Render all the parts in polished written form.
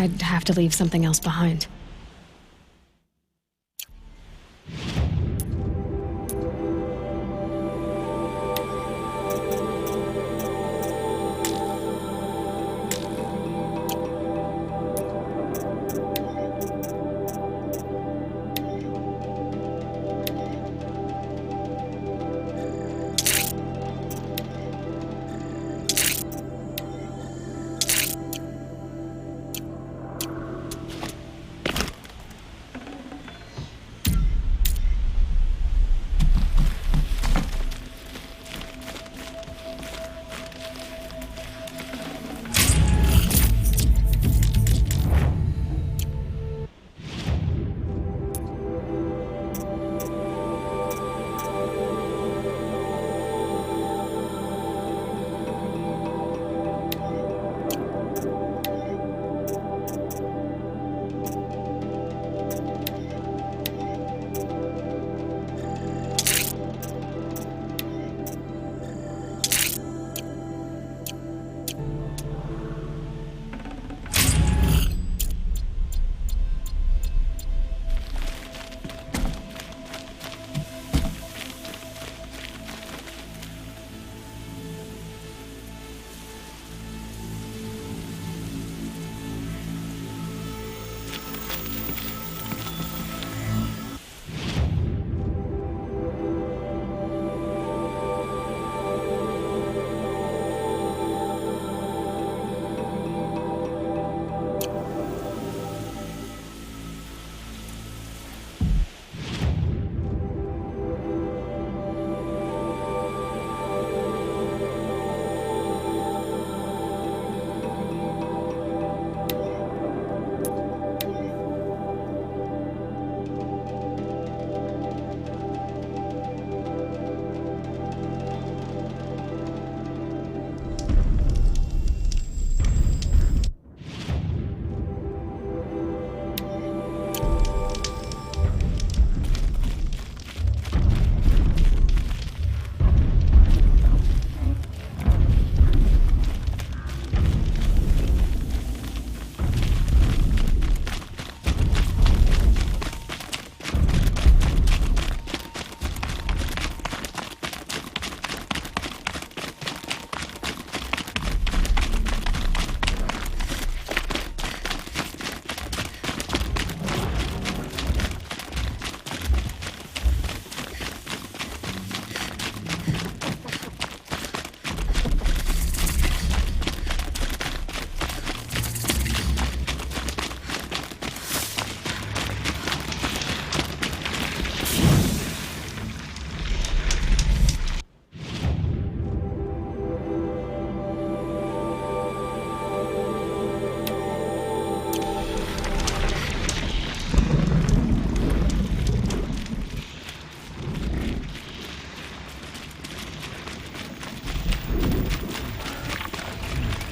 I'd have to leave something else behind.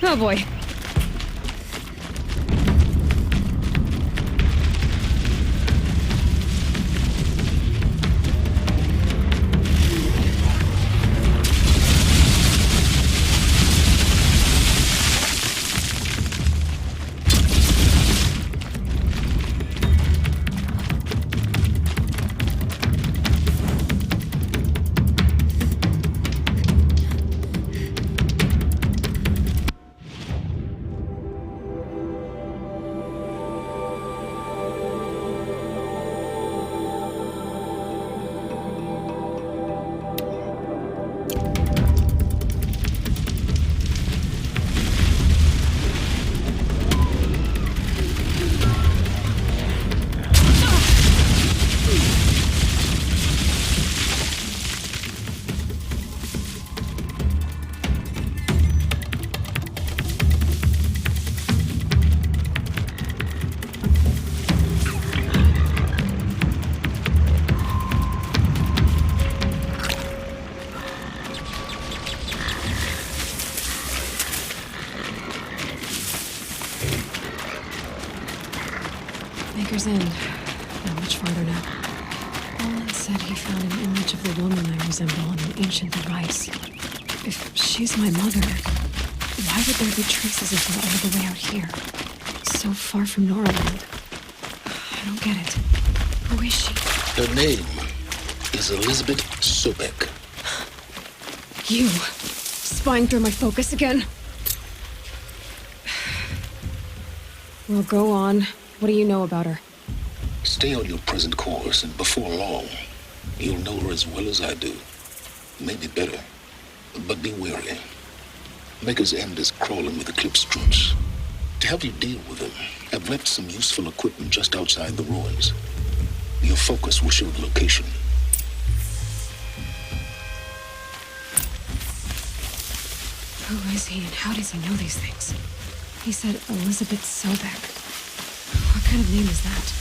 Oh boy. Maker's End. Not much farther now. Roland said he found an image of the woman I resemble on an ancient device. If she's my mother, why would there be traces of her all the way out here? so far from Noraland. I don't get it. Who is she? Her name is Elizabeth Sobek. You. Spying through my focus again? Well, go on. What do you know about her? Stay on your present course, and before long, you'll know her as well as I do. Maybe better. But be wary. Maker's End is crawling with Eclipse troops. To help you deal with them, I've left some useful equipment just outside the ruins. Your focus will show the location. Who is he and how does he know these things? He said Elizabeth Sobek. What kind of name is that?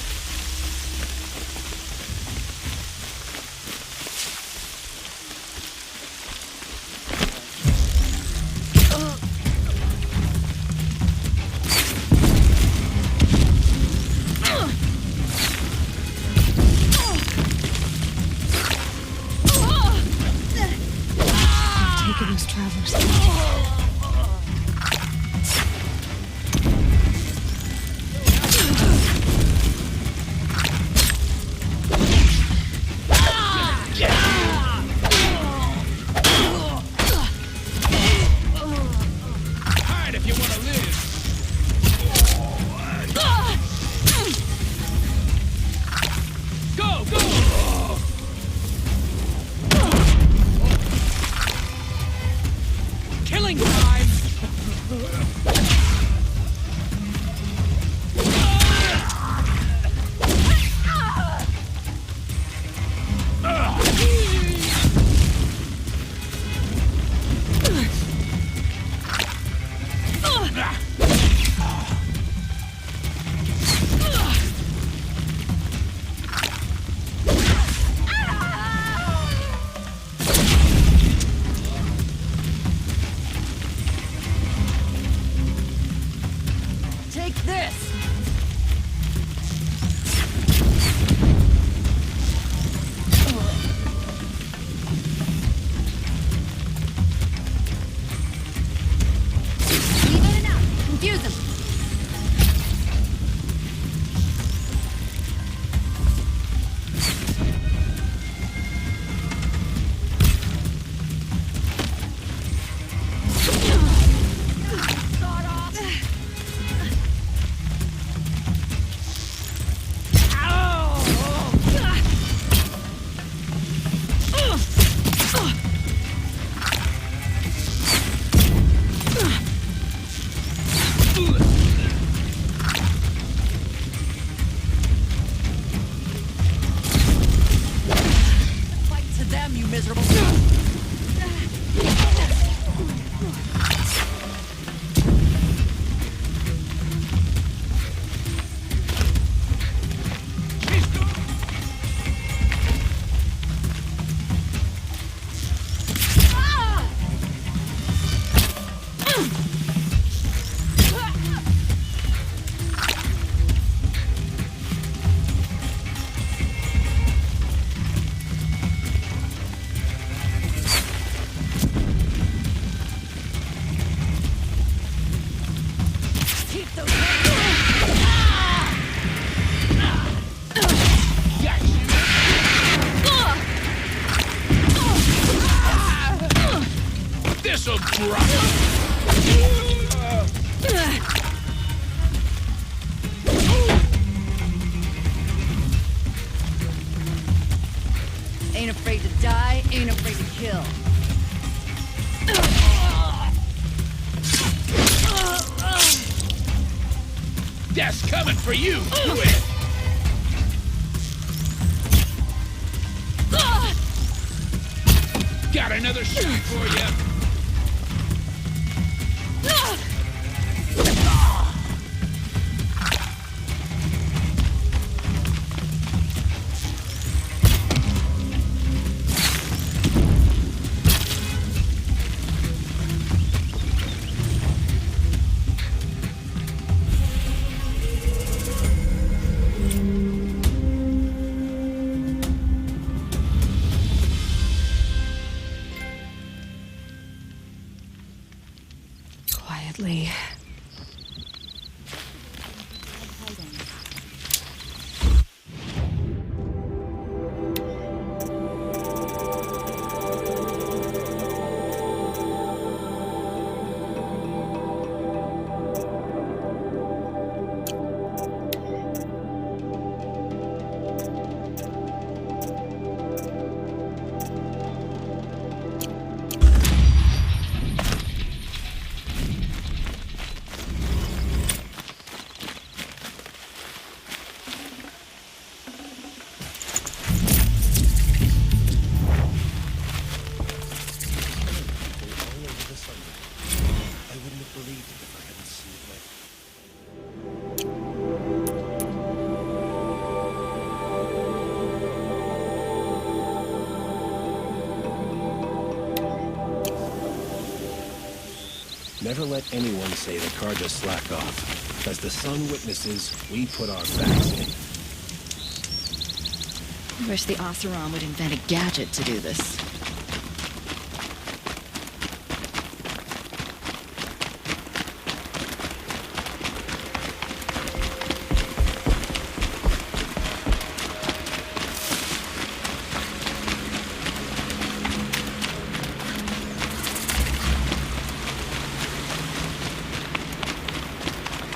Ain't afraid to die, ain't afraid to kill. Death's coming for you! Quit! Got another shot for you! Never let anyone say the car just slacked off. As the sun witnesses, we put our backs in. I wish the Oseram would invent a gadget to do this.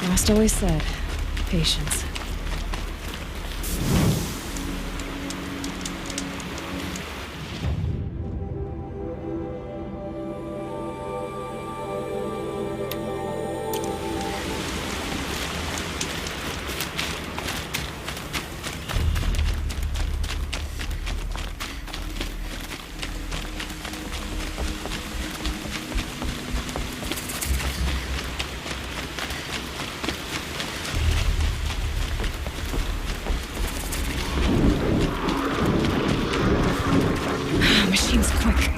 Rost always said, patience. Machine's quick.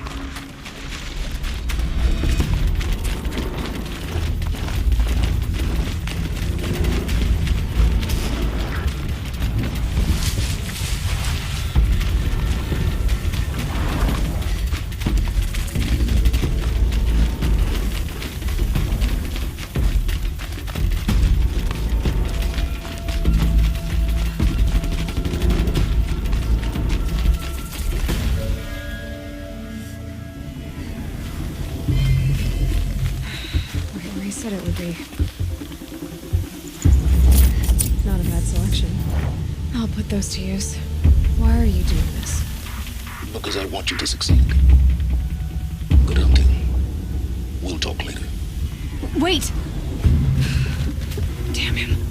He said it would be. Not a bad selection. I'll put those to use. Why are you doing this? Because I want you to succeed. Good hunting. We'll talk later. Wait! Damn him.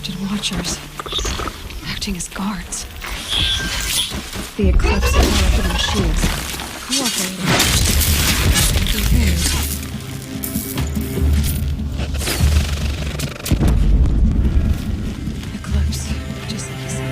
constructed watchers, acting as guards. The Eclipse and all of the machines cooperating. Compared. Eclipse, just like he said.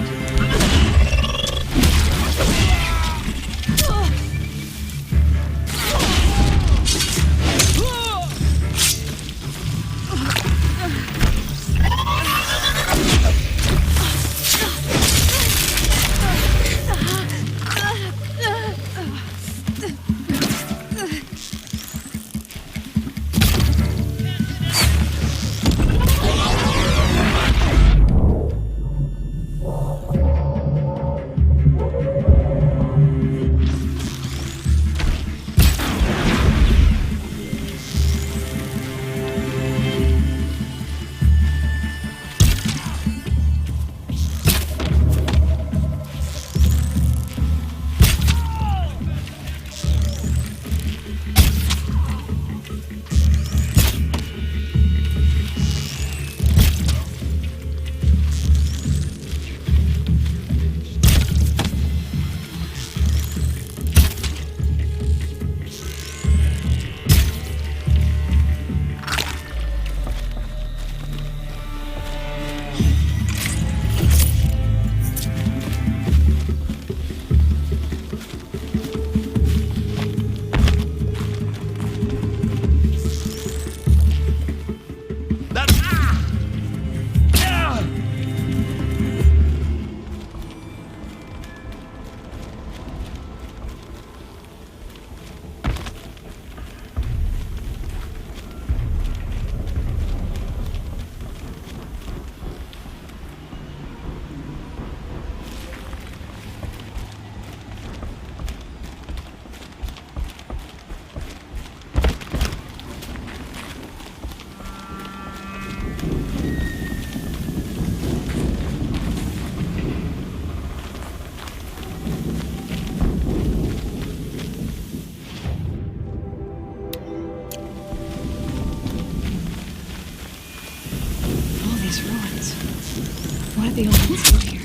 What are the elements in here?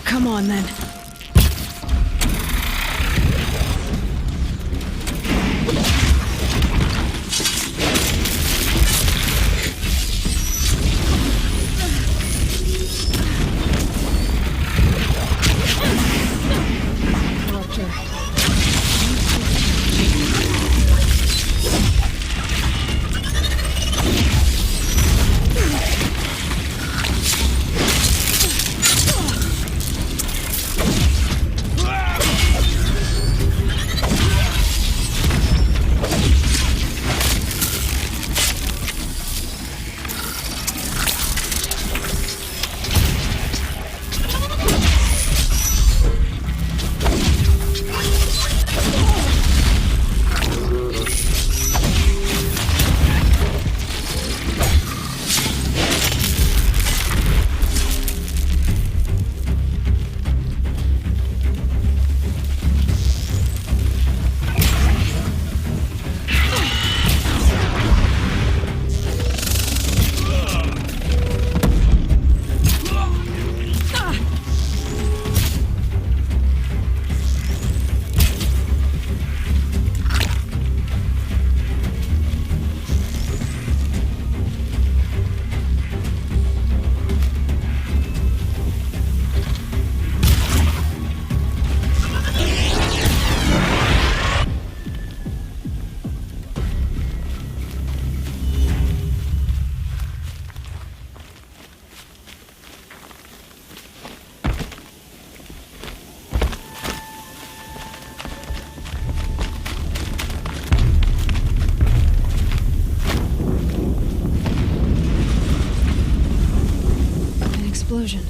Come on, then. Explosion.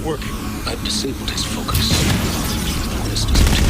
working. I've disabled his focus. The rest is up to you.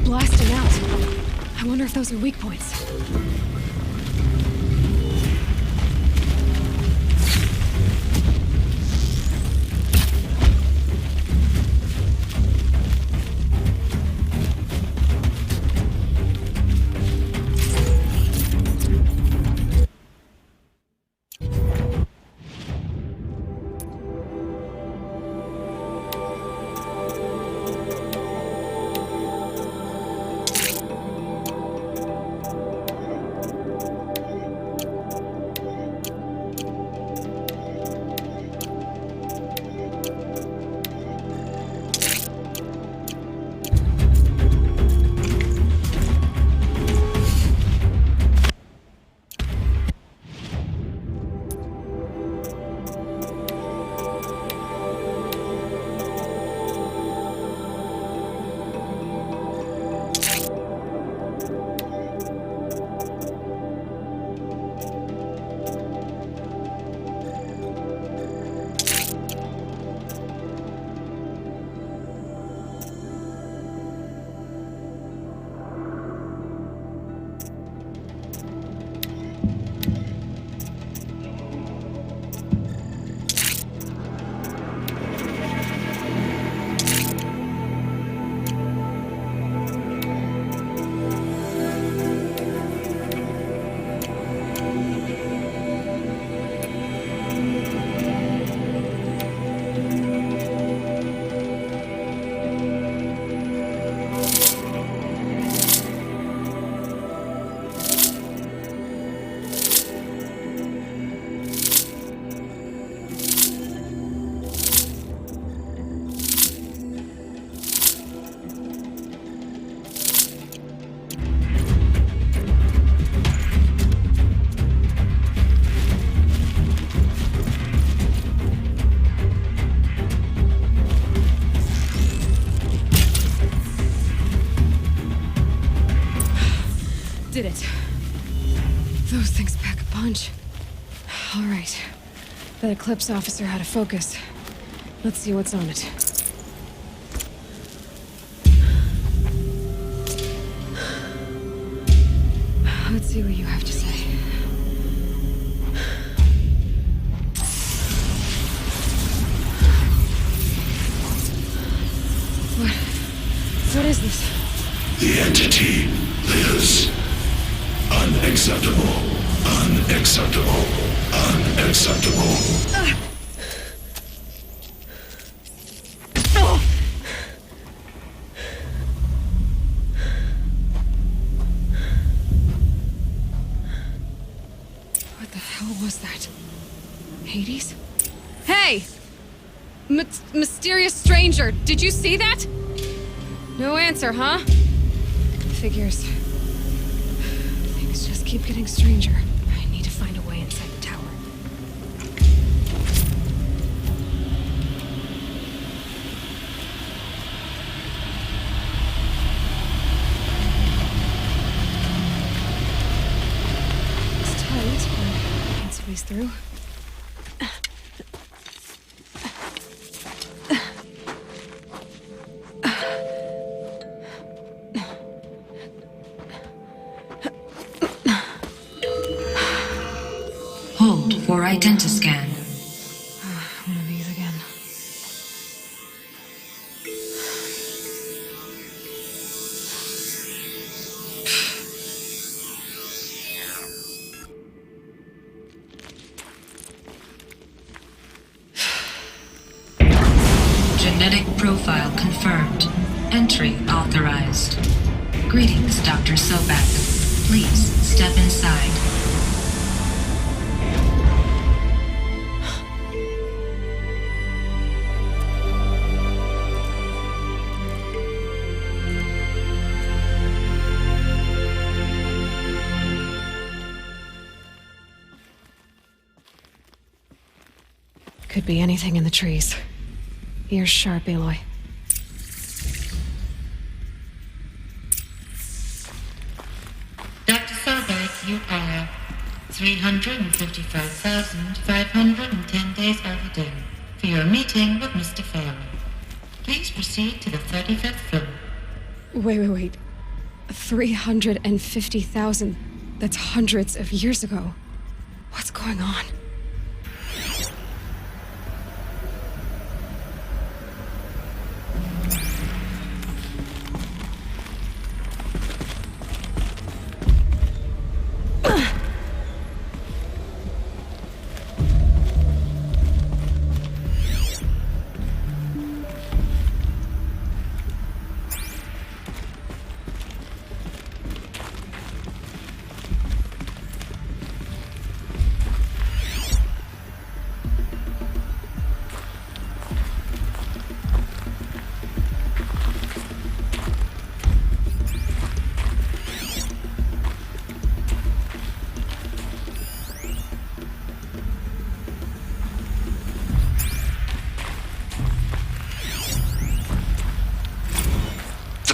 Blasting out. I wonder if those are weak points. Did it. Those things pack a punch. All right. That Eclipse officer had a focus. Let's see what's on it. Let's see what you have to say. What is this? The entity lives. Unacceptable. Unacceptable. Unacceptable. What the hell was that? Hades? Hey! Mysterious stranger, did you see that? No answer, huh? Figures. Things just keep getting stranger. I need to find a way inside the tower. It's tight, but I can squeeze through. Hold for identiscan. One of these again. Genetic profile confirmed. Entry authorized. Greetings, Dr. Sobek. Please step inside. Could be anything in the trees. Ears sharp, Aloy. Dr. Sobek, you are 355,510 days overdue for your meeting with Mr. Farrell. Please proceed to the 35th floor. Wait. 350,000. That's hundreds of years ago. What's going on?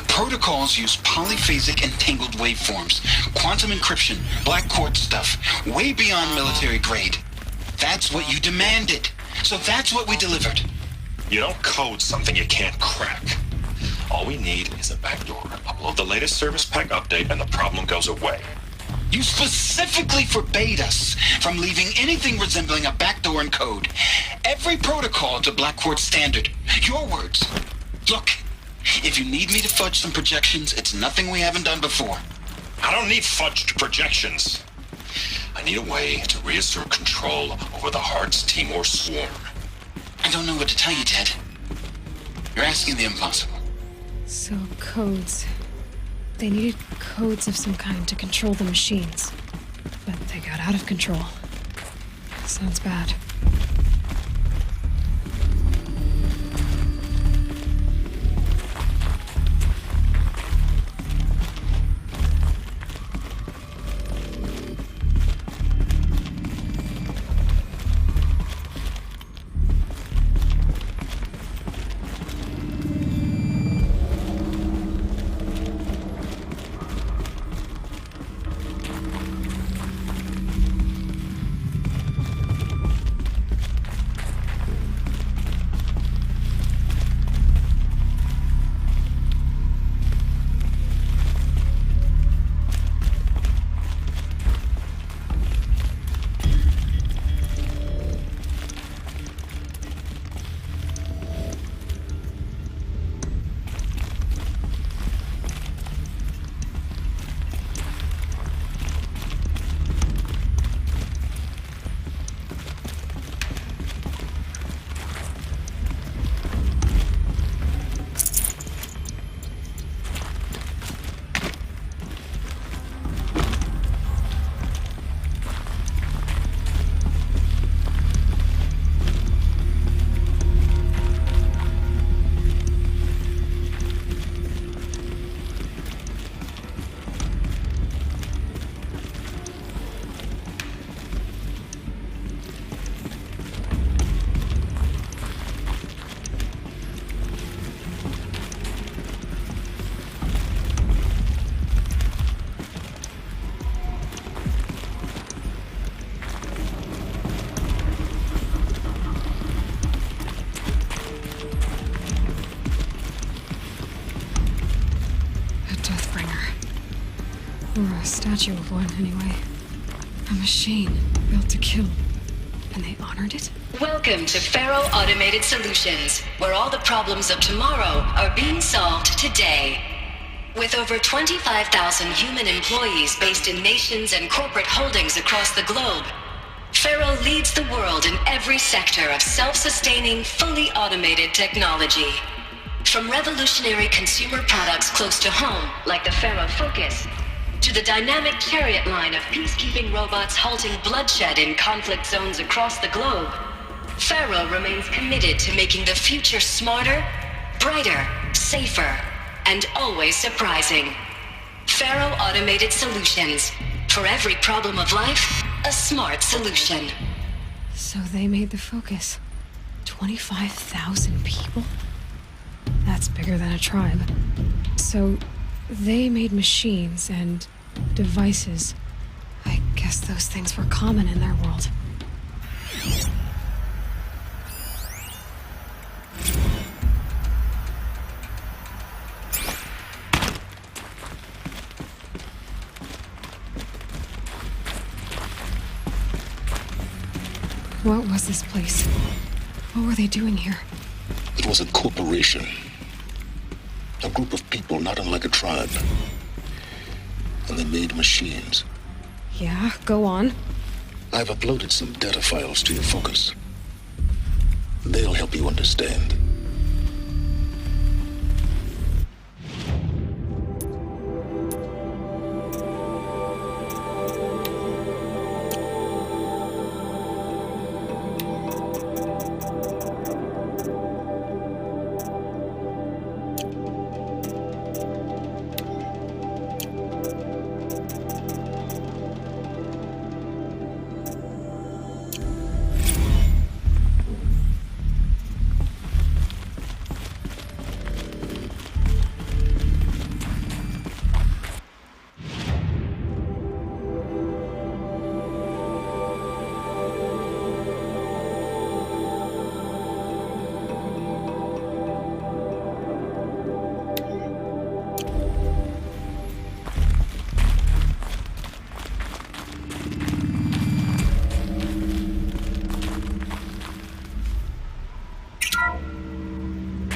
Protocols use polyphasic entangled waveforms, quantum encryption, black quartz stuff, way beyond military grade. That's what you demanded. So that's what we delivered. You don't code something you can't crack. All we need is a backdoor. Upload the latest service pack update and the problem goes away. You specifically forbade us from leaving anything resembling a backdoor in code. Every protocol to black quartz standard. Your words. Look. If you need me to fudge some projections, it's nothing we haven't done before. I don't need fudged projections. I need a way to reassert control over the Hearts Timor swarm. I don't know what to tell you, Ted. You're asking the impossible. So, codes. They needed codes of some kind to control the machines. But they got out of control. Sounds bad. Or a statue of one, anyway. A machine built to kill. And they honored it? Welcome to Faro Automated Solutions, where all the problems of tomorrow are being solved today. With over 25,000 human employees based in nations and corporate holdings across the globe, Faro leads the world in every sector of self-sustaining, fully automated technology. From revolutionary consumer products close to home, like the Faro Focus, to the dynamic chariot line of peacekeeping robots halting bloodshed in conflict zones across the globe, Faro remains committed to making the future smarter, brighter, safer, and always surprising. Faro Automated Solutions. For every problem of life, a smart solution. So they made the Focus. 25,000 people? That's bigger than a tribe. So they made machines and devices. I guess those things were common in their world. What was this place? What were they doing here? It was a corporation. A group of people not unlike a tribe. And they made machines. Yeah, go on. I've uploaded some data files to your Focus. They'll help you understand.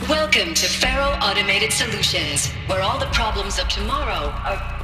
Welcome to Faro Automated Solutions, where all the problems of tomorrow are...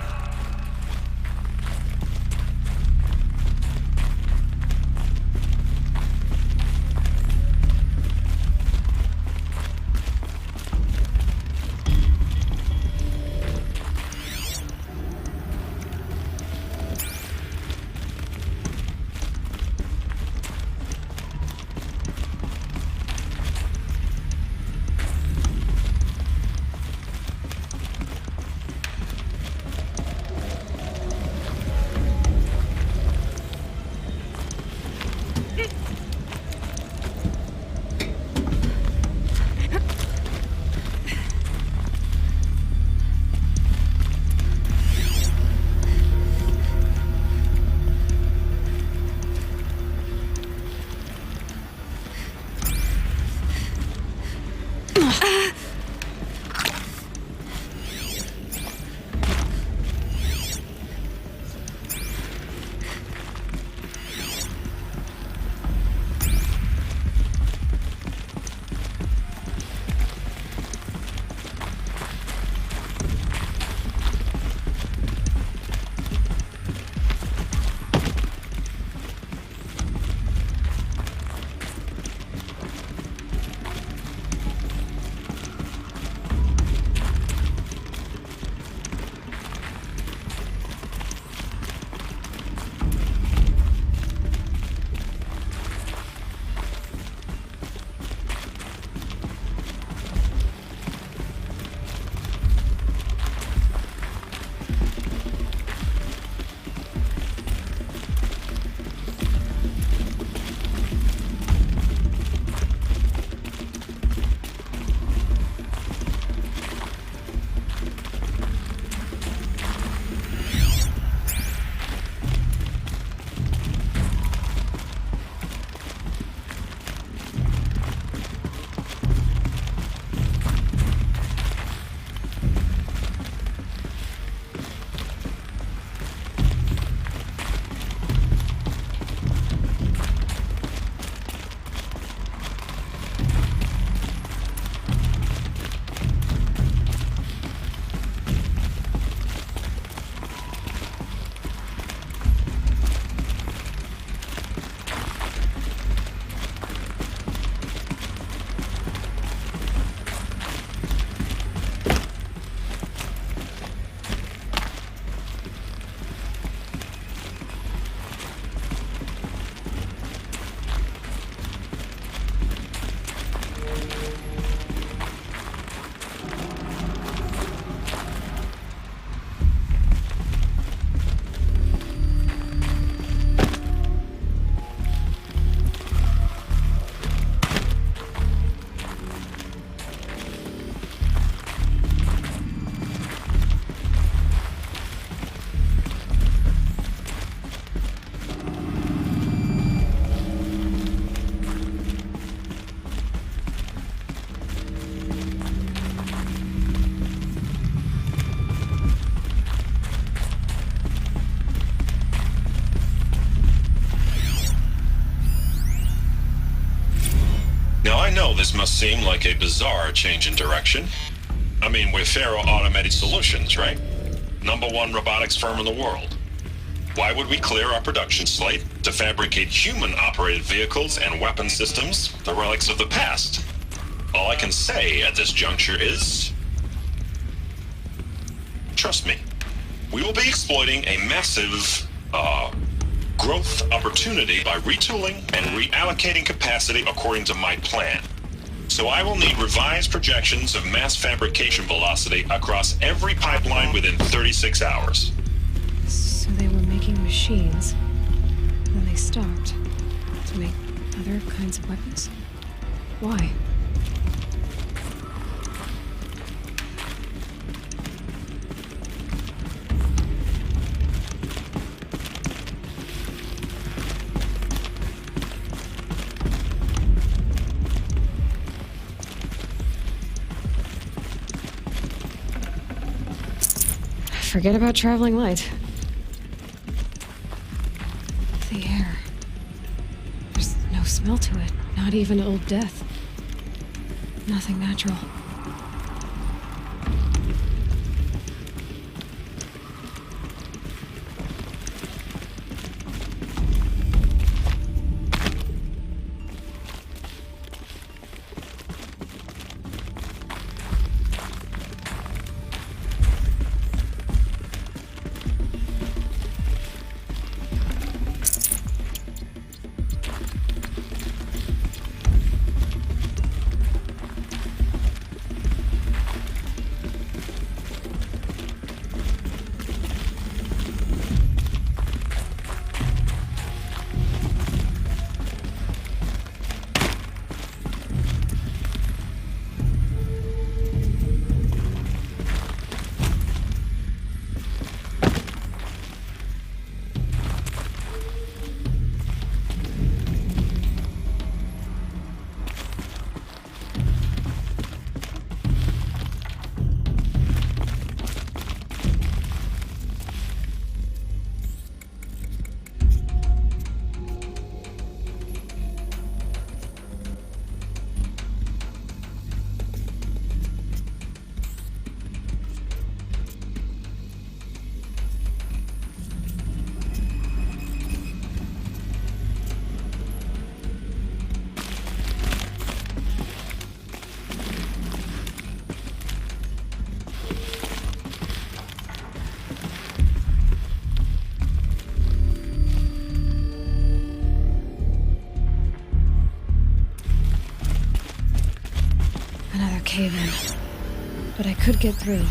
know this must seem like a bizarre change in direction. I mean, we're Faro Automated Solutions, right? #1 robotics firm in the world. Why would we clear our production slate to fabricate human-operated vehicles and weapon systems, the relics of the past? All I can say at this juncture is... trust me, we will be exploiting a massive, growth opportunity by retooling and reallocating capacity according to my plan. So I will need revised projections of mass fabrication velocity across every pipeline within 36 hours. So they were making machines, then they stopped to make other kinds of weapons? Why? Forget about traveling light. The air. There's no smell to it. Not even old death. Nothing natural. Cave-in. But I could get through.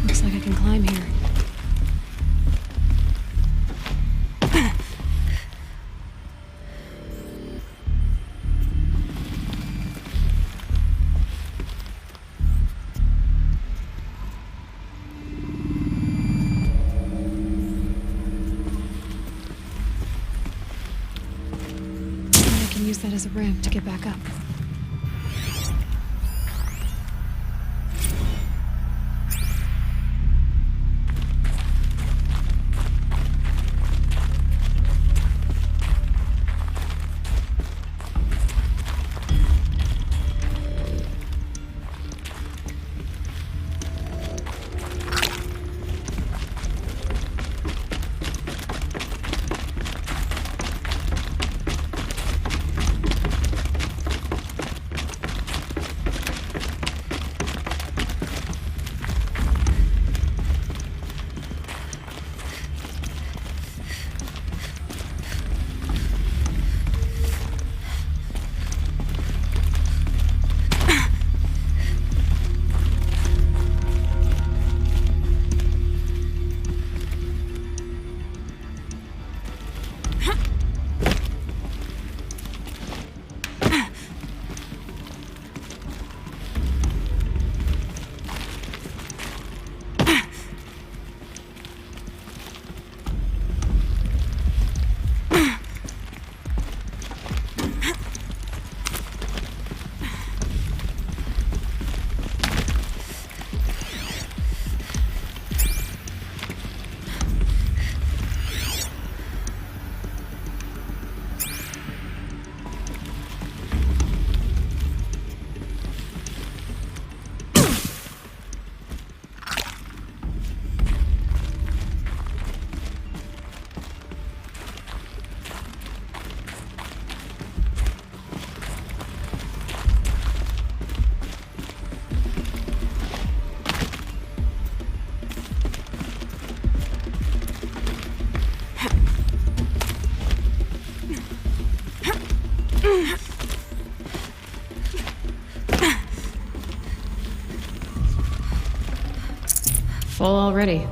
Looks like I can climb here. I can use that as a ramp to get back up. Full already.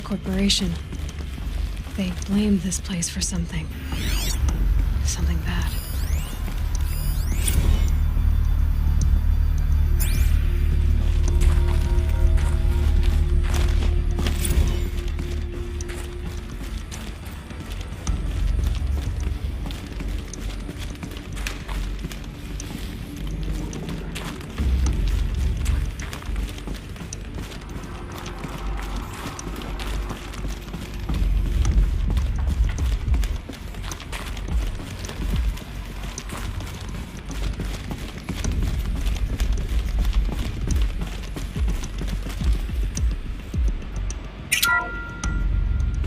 Corporation. They blamed this place for something. Something bad.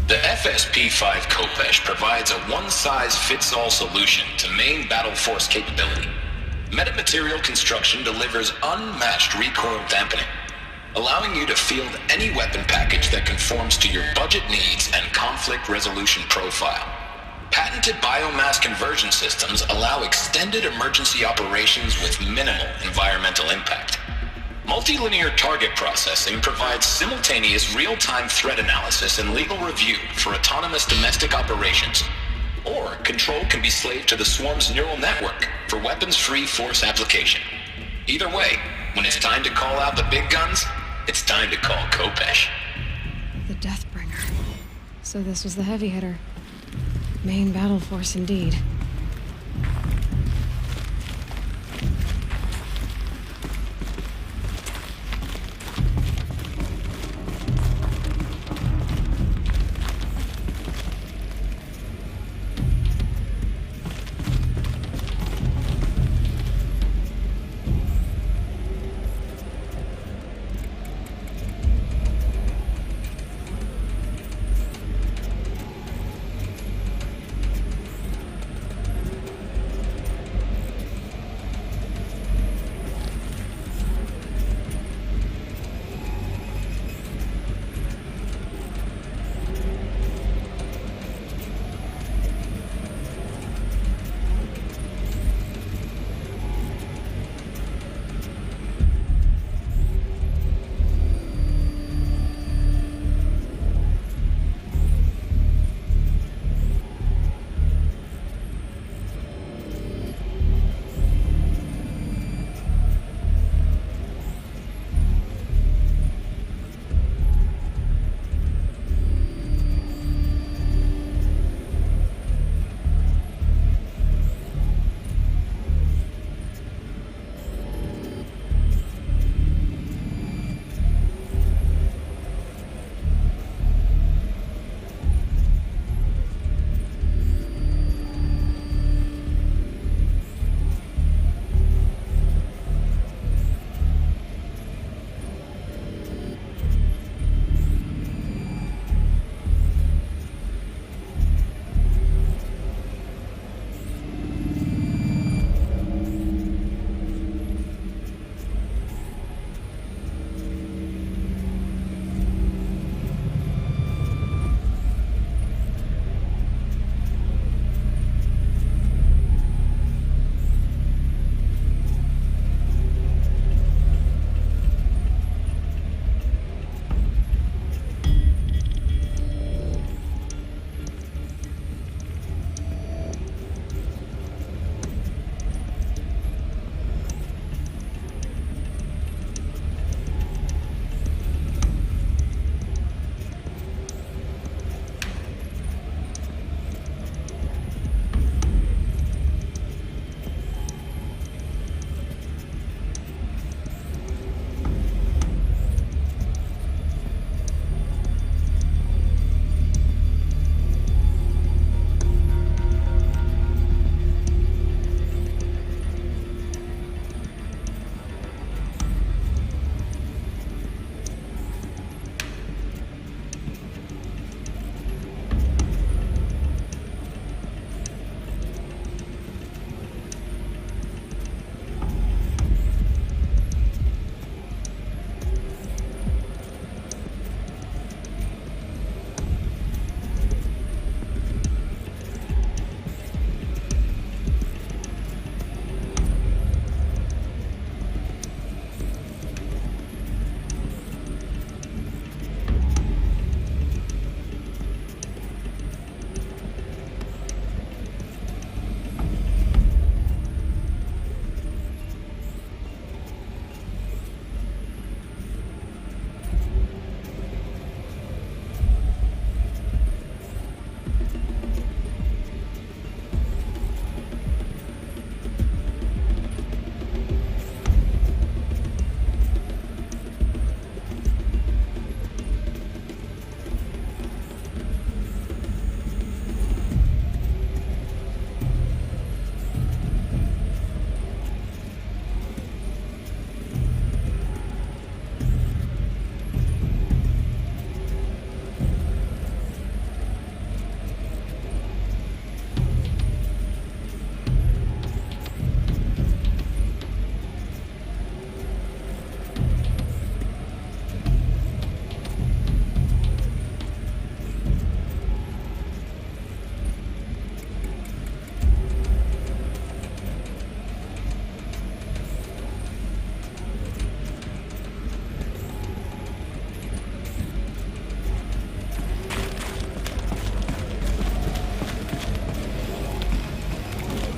The FSP-5 Khopesh provides a one-size-fits-all solution to main battle force capability. Metamaterial construction delivers unmatched recoil dampening, allowing you to field any weapon package that conforms to your budget needs and conflict resolution profile. Patented biomass conversion systems allow extended emergency operations with minimal environmental impact. Multilinear target processing provides simultaneous real-time threat analysis and legal review for autonomous domestic operations. Or control can be slaved to the swarm's neural network for weapons-free force application. Either way, when it's time to call out the big guns, it's time to call Khopesh. The Deathbringer. So this was the heavy hitter. Main battle force indeed.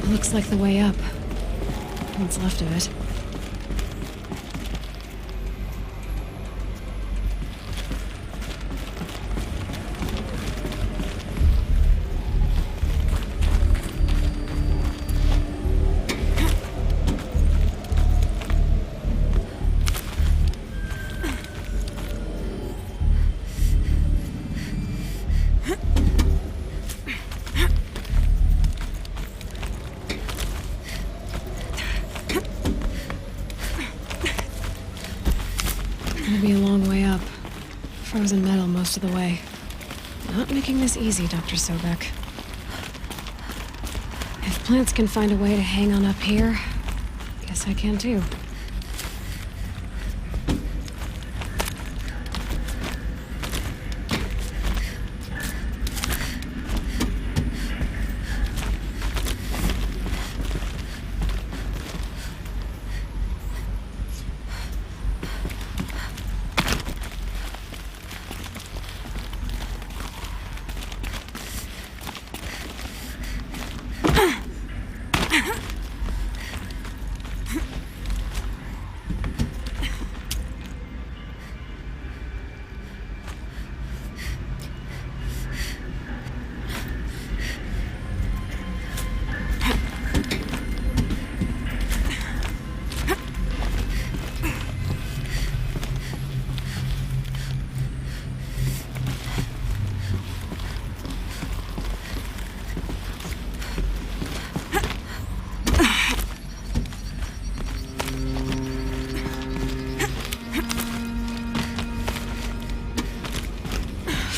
Looks like the way up. What's left of it. Gonna be a long way up. Frozen metal most of the way. Not making this easy, Dr. Sobek. If plants can find a way to hang on up here, guess I can too.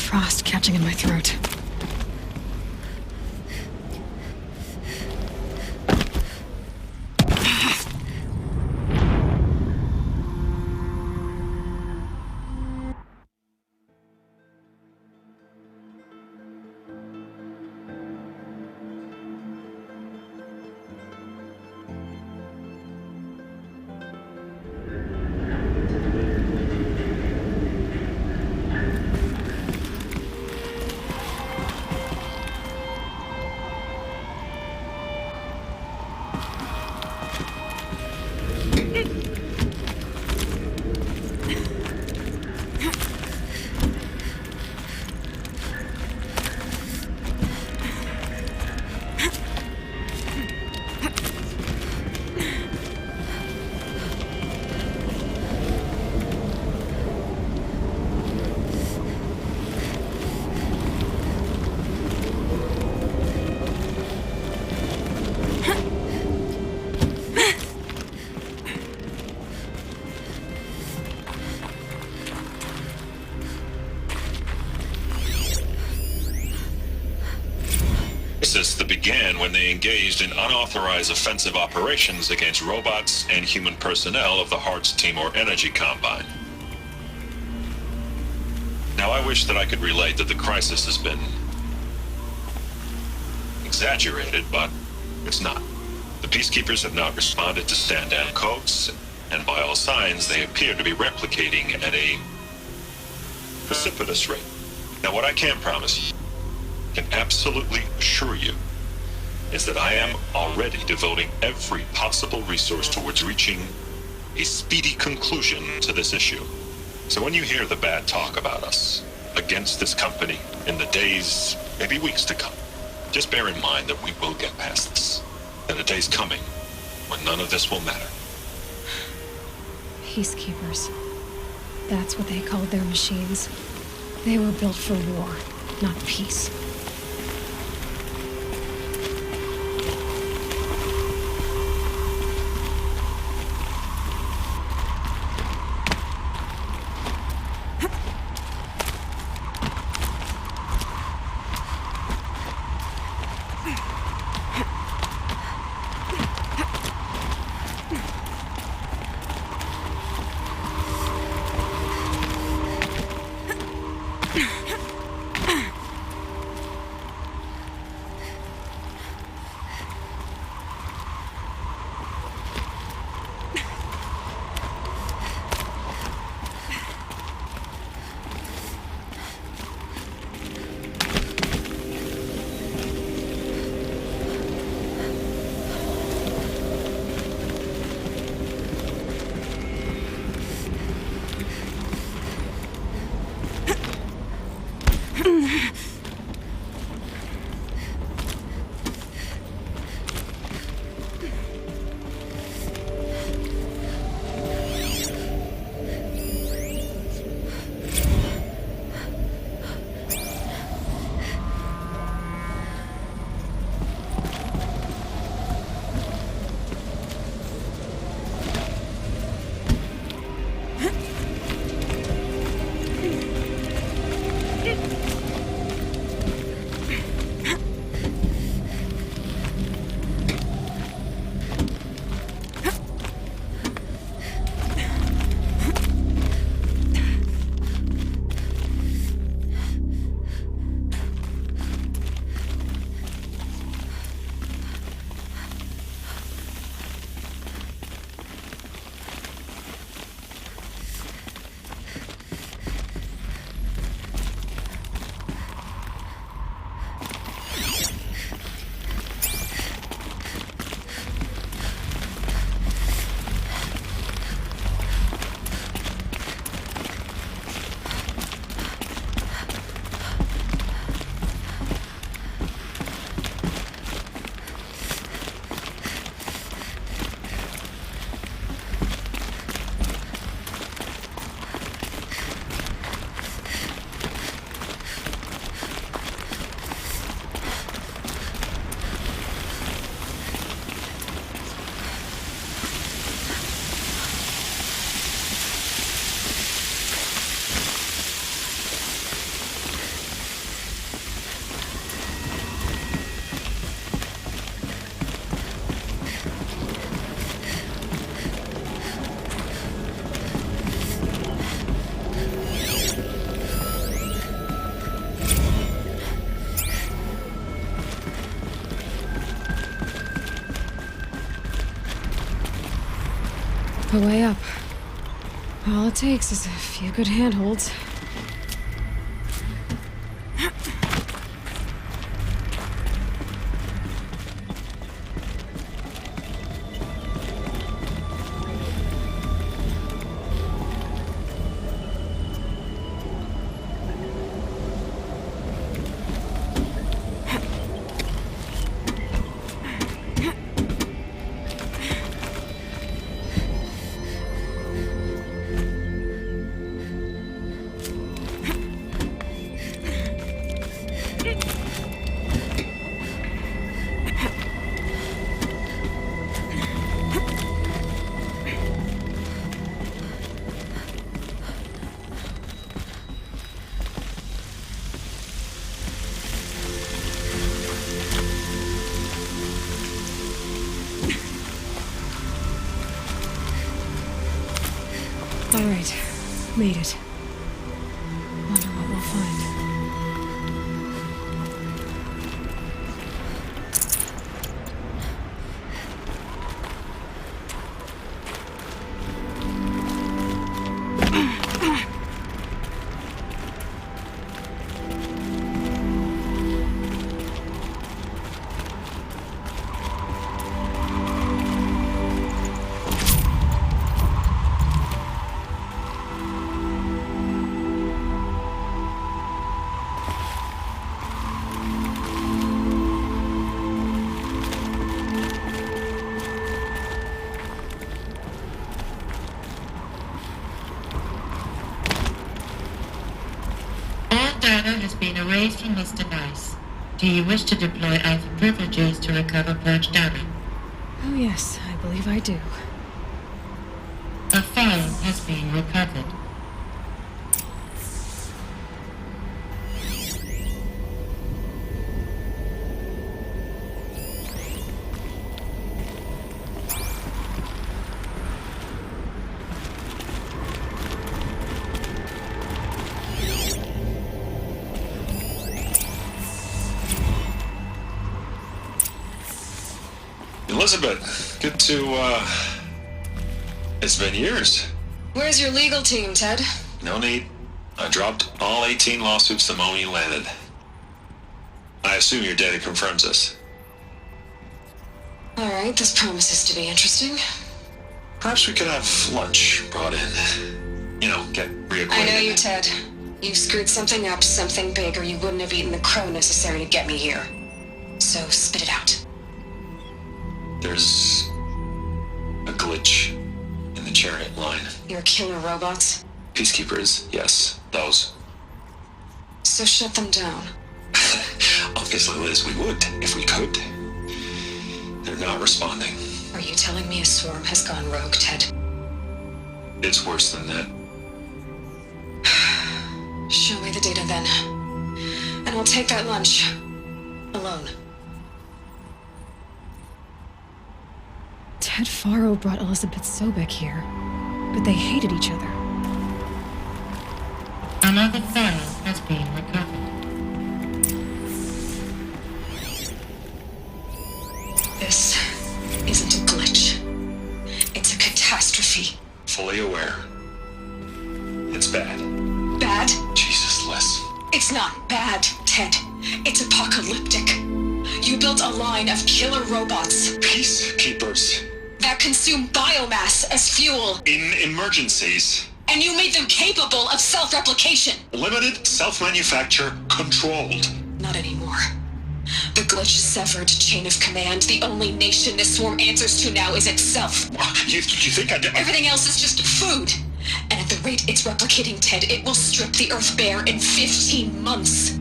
Frost catching in my throat. That began when they engaged in unauthorized offensive operations against robots and human personnel of the Hearts Timor Energy Combine. Now, I wish that I could relate that the crisis has been exaggerated, but it's not. The peacekeepers have not responded to stand-down codes, and by all signs, they appear to be replicating at a precipitous rate. Now, what I can promise you, can absolutely assure you, is that I am already devoting every possible resource towards reaching a speedy conclusion to this issue. So when you hear the bad talk about us against this company in the days, maybe weeks to come, just bear in mind that we will get past this. That a day's coming when none of this will matter. Peacekeepers. That's what they called their machines. They were built for war, not peace. The way up. All it takes is a few good handholds. All right, made it. Wonder what we'll find. Data has been erased from this device. Do you wish to deploy Alpha privileges to recover purged data? Oh yes, I believe I do. A file has been recovered. Elizabeth, good to, it's been years. Where's your legal team, Ted? No need. I dropped all 18 lawsuits the moment you landed. I assume your data confirms this. Alright, this promises to be interesting. Perhaps we could have lunch brought in. You know, get reacquainted. I know you, Ted. You screwed something up, something big, or you wouldn't have eaten the crow necessary to get me here. So spit it out. There's a glitch in the chariot line. Your killer robots? Peacekeepers, yes, those. So shut them down. Obviously, Liz, we would, if we could. They're not responding. Are you telling me a swarm has gone rogue, Ted? It's worse than that. Show me the data then. And I'll take that lunch. Alone. Ted Faro brought Elizabeth Sobek here, but they hated each other. Another file has been recovered. This isn't a glitch. It's a catastrophe. Fully aware. It's bad. Bad? Jesus, Les. It's not bad, Ted. It's apocalyptic. You built a line of killer robots. Peacekeepers. That consume biomass as fuel. In emergencies. And you made them capable of self-replication. Limited, self-manufacture, controlled. Not anymore. The glitch severed chain of command. The only nation this swarm answers to now is itself. You think I did? Everything else is just food. And at the rate it's replicating, Ted, it will strip the Earth bare in 15 months.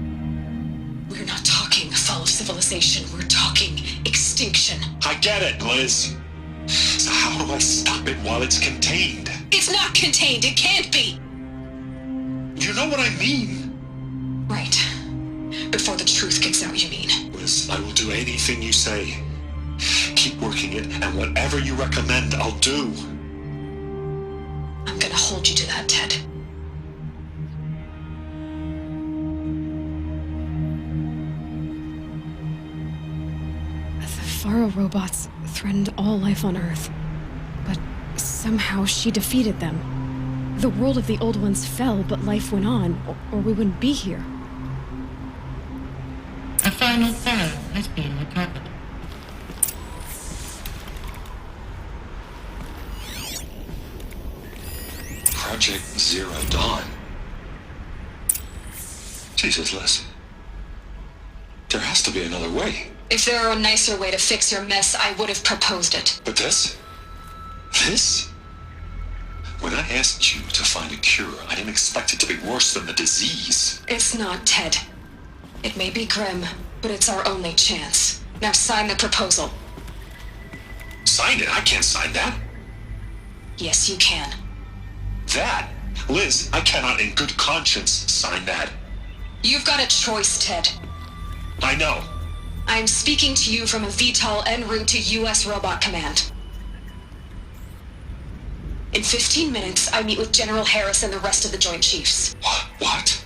We're not talking fall of civilization. We're talking extinction. I get it, Liz. So how do I stop it while it's contained? It's not contained. It can't be. You know what I mean. Right. Before the truth gets out, you mean? Liz, I will do anything you say. Keep working it, and whatever you recommend, I'll do. I'm gonna hold you to that, Ted. The Faro robots threatened all life on Earth, but somehow she defeated them. The world of the Old Ones fell, but life went on, or we wouldn't be here. A final phone has been recovered. Project Zero Dawn. Jesus, Liz. There has to be another way. If there were a nicer way to fix your mess, I would have proposed it. But this? This? When I asked you to find a cure, I didn't expect it to be worse than the disease. It's not, Ted. It may be grim, but it's our only chance. Now sign the proposal. Sign it? I can't sign that. Yes, you can. That? Liz, I cannot in good conscience sign that. You've got a choice, Ted. I know. I am speaking to you from a VTOL en route to U.S. Robot Command. In 15 minutes, I meet with General Harris and the rest of the Joint Chiefs. What?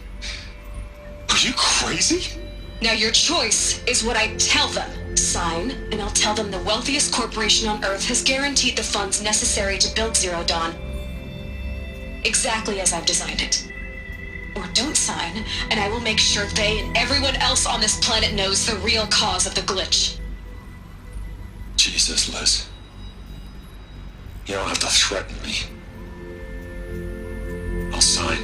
Are you crazy? Now your choice is what I tell them. Sign, and I'll tell them the wealthiest corporation on Earth has guaranteed the funds necessary to build Zero Dawn. Exactly as I've designed it. Or don't sign, and I will make sure they and everyone else on this planet knows the real cause of the glitch. Jesus, Liz. You don't have to threaten me. I'll sign.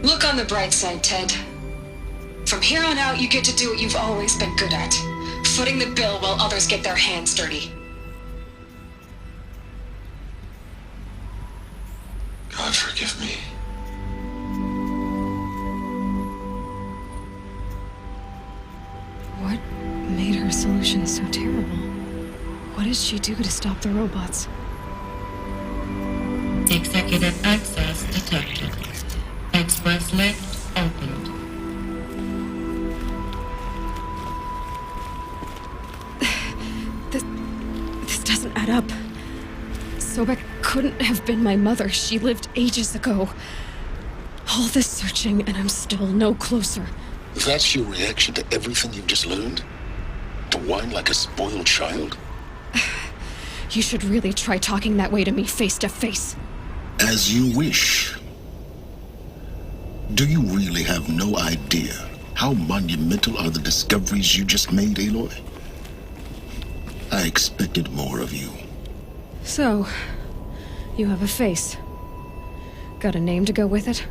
Look on the bright side, Ted. From here on out, you get to do what you've always been good at. Footing the bill while others get their hands dirty. God forgive me. What made her solution so terrible? What did she do to stop the robots? Executive access detected. Express lift opened. This doesn't add up. Sobek couldn't have been my mother. She lived ages ago. All this searching, and I'm still no closer. That's your reaction to everything you've just learned? To whine like a spoiled child? You should really try talking that way to me face to face. As you wish. Do you really have no idea how monumental are the discoveries you just made, Aloy? I expected more of you. So, you have a face. Got a name to go with it?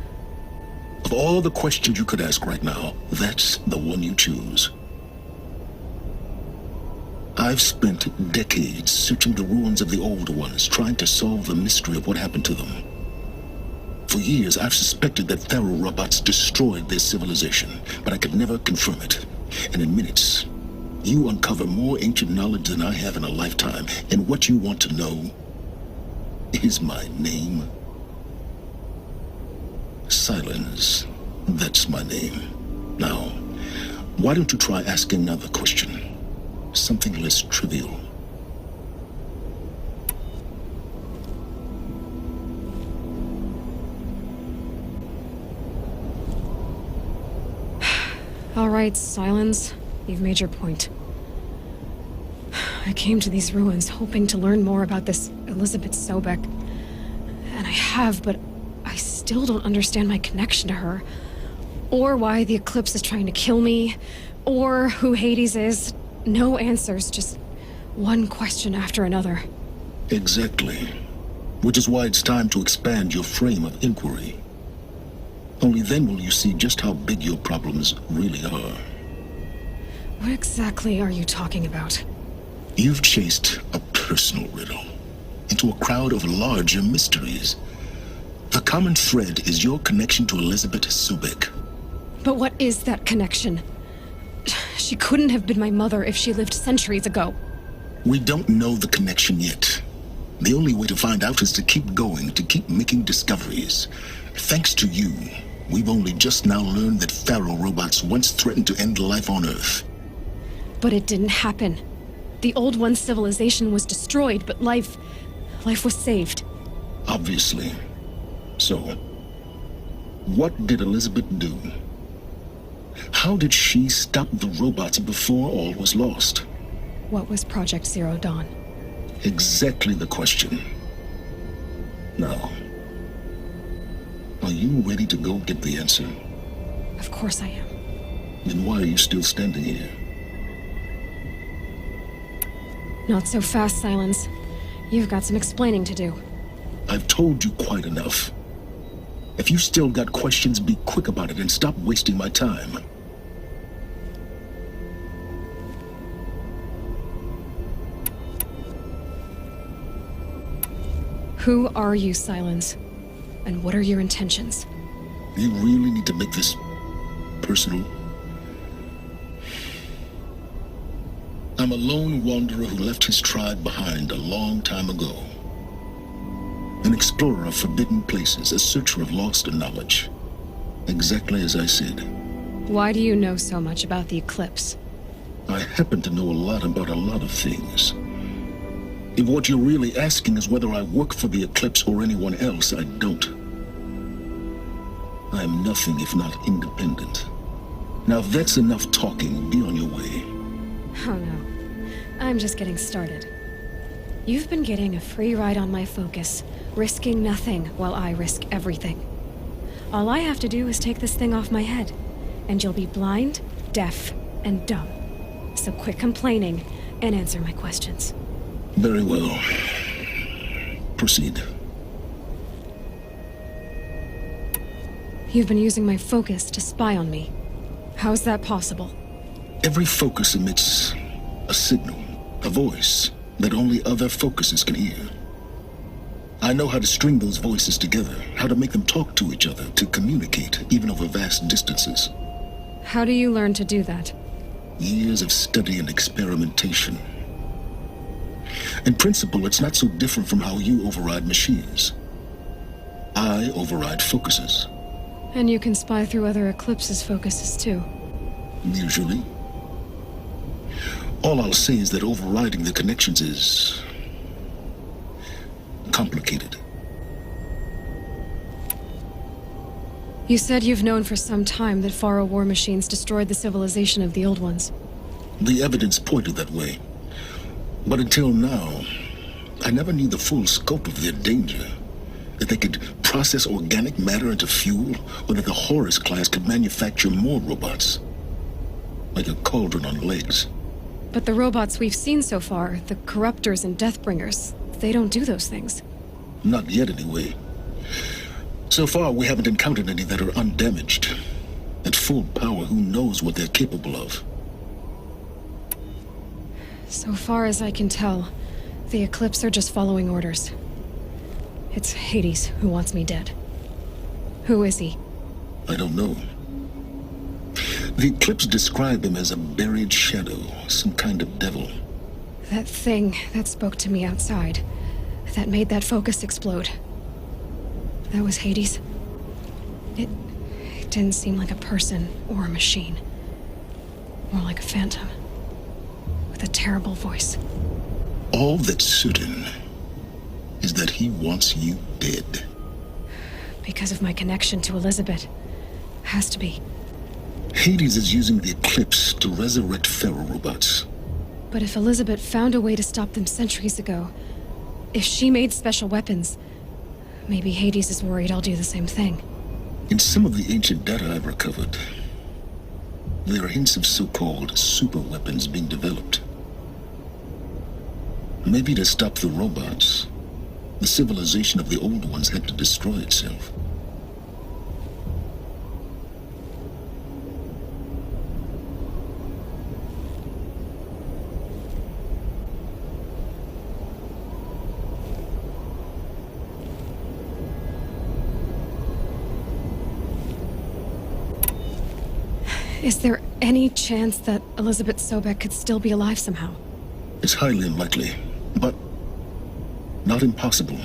Of all the questions you could ask right now, that's the one you choose. I've spent decades searching the ruins of the Old Ones, trying to solve the mystery of what happened to them. For years, I've suspected that Pharaoh robots destroyed their civilization, but I could never confirm it. And in minutes, you uncover more ancient knowledge than I have in a lifetime, and what you want to know is my name. Silence. That's my name. Now, why don't you try asking another question? Something less trivial. All right, Silence. You've made your point. I came to these ruins hoping to learn more about this Elizabeth Sobek. And I have, but I still don't understand my connection to her. Or why the Eclipse is trying to kill me. Or who Hades is. No answers, just one question after another. Exactly. Which is why it's time to expand your frame of inquiry. Only then will you see just how big your problems really are. What exactly are you talking about? You've chased a personal riddle into a crowd of larger mysteries. The common thread is your connection to Elizabeth Sobek. But what is that connection? She couldn't have been my mother if she lived centuries ago. We don't know the connection yet. The only way to find out is to keep going, to keep making discoveries. Thanks to you, we've only just now learned that Pharaoh robots once threatened to end life on Earth. But it didn't happen. The Old One civilization was destroyed, but life was saved. Obviously. So, what did Elizabeth do? How did she stop the robots before all was lost? What was Project Zero Dawn? Exactly the question. Now, are you ready to go get the answer? Of course I am. Then why are you still standing here? Not so fast, Silence. You've got some explaining to do. I've told you quite enough. If you still got questions, be quick about it and stop wasting my time. Who are you, Silence? And what are your intentions? You really need to make this personal? I'm a lone wanderer who left his tribe behind a long time ago. An explorer of forbidden places, a searcher of lost knowledge. Exactly as I said. Why do you know so much about the eclipse? I happen to know a lot about a lot of things. If what you're really asking is whether I work for the eclipse or anyone else, I don't. I am nothing if not independent. Now if that's enough talking, be on your way. Oh no. I'm just getting started. You've been getting a free ride on my focus, risking nothing while I risk everything. All I have to do is take this thing off my head, and you'll be blind, deaf, and dumb. So quit complaining and answer my questions. Very well. Proceed. You've been using my focus to spy on me. How's that possible? Every focus emits a signal, a voice, that only other focuses can hear. I know how to string those voices together, how to make them talk to each other, to communicate, even over vast distances. How do you learn to do that? Years of study and experimentation. In principle, it's not so different from how you override machines. I override focuses. And you can spy through other Eclipse's focuses too. Usually. All I'll say is that overriding the connections is complicated. You said you've known for some time that Faro war machines destroyed the civilization of the old ones. The evidence pointed that way. But until now, I never knew the full scope of their danger. That they could process organic matter into fuel, or that the Horus class could manufacture more robots. Like a cauldron on legs. But the robots we've seen so far, the Corruptors and Deathbringers, they don't do those things. Not yet, anyway. So far, we haven't encountered any that are undamaged. At full power, who knows what they're capable of? So far as I can tell, the Eclipse are just following orders. It's Hades who wants me dead. Who is he? I don't know. The Eclipse describe him as a buried shadow, some kind of devil. That thing that spoke to me outside, that made that focus explode. That was Hades. It didn't seem like a person or a machine. More like a phantom. With a terrible voice. All that's certain is that he wants you dead. Because of my connection to Elizabeth. Has to be. Hades is using the Eclipse to resurrect Pharaoh robots. But if Elizabeth found a way to stop them centuries ago, if she made special weapons, maybe Hades is worried I'll do the same thing. In some of the ancient data I've recovered, there are hints of so-called super weapons being developed. Maybe to stop the robots, the civilization of the old ones had to destroy itself. Is there any chance that Elizabeth Sobek could still be alive somehow? It's highly unlikely, but not impossible.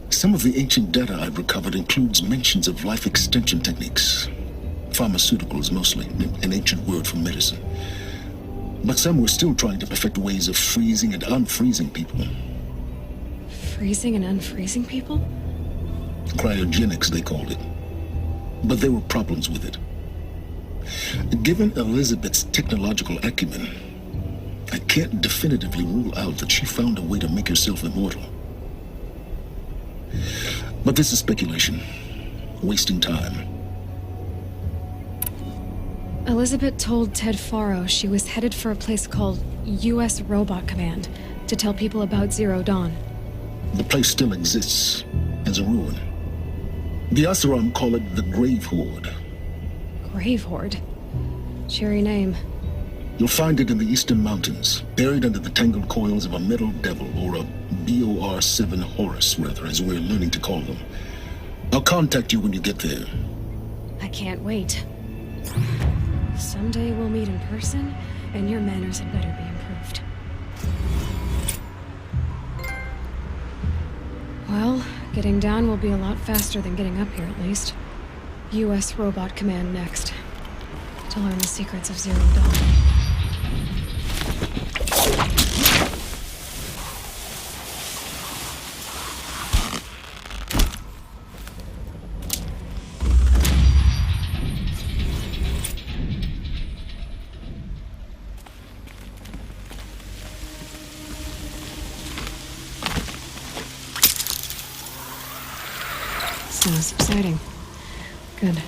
Some of the ancient data I've recovered includes mentions of life extension techniques. Pharmaceuticals mostly, an ancient word for medicine. But some were still trying to perfect ways of freezing and unfreezing people. Freezing and unfreezing people? Cryogenics, they called it. But there were problems with it. Given Elizabeth's technological acumen, I can't definitively rule out that she found a way to make herself immortal. But this is speculation, wasting time. Elizabeth told Ted Faro she was headed for a place called U.S. Robot Command to tell people about Zero Dawn. The place still exists as a ruin. The Asuram call it the Grave Horde. Grave Horde? Cheery name. You'll find it in the Eastern Mountains, buried under the tangled coils of a metal devil, or a BOR-7 Horus, rather, as we're learning to call them. I'll contact you when you get there. I can't wait. Someday we'll meet in person, and your manners had better be improved. Well, getting down will be a lot faster than getting up here, at least. U.S. Robot Command next. To learn the secrets of Zero Dawn. Sounds exciting. Good.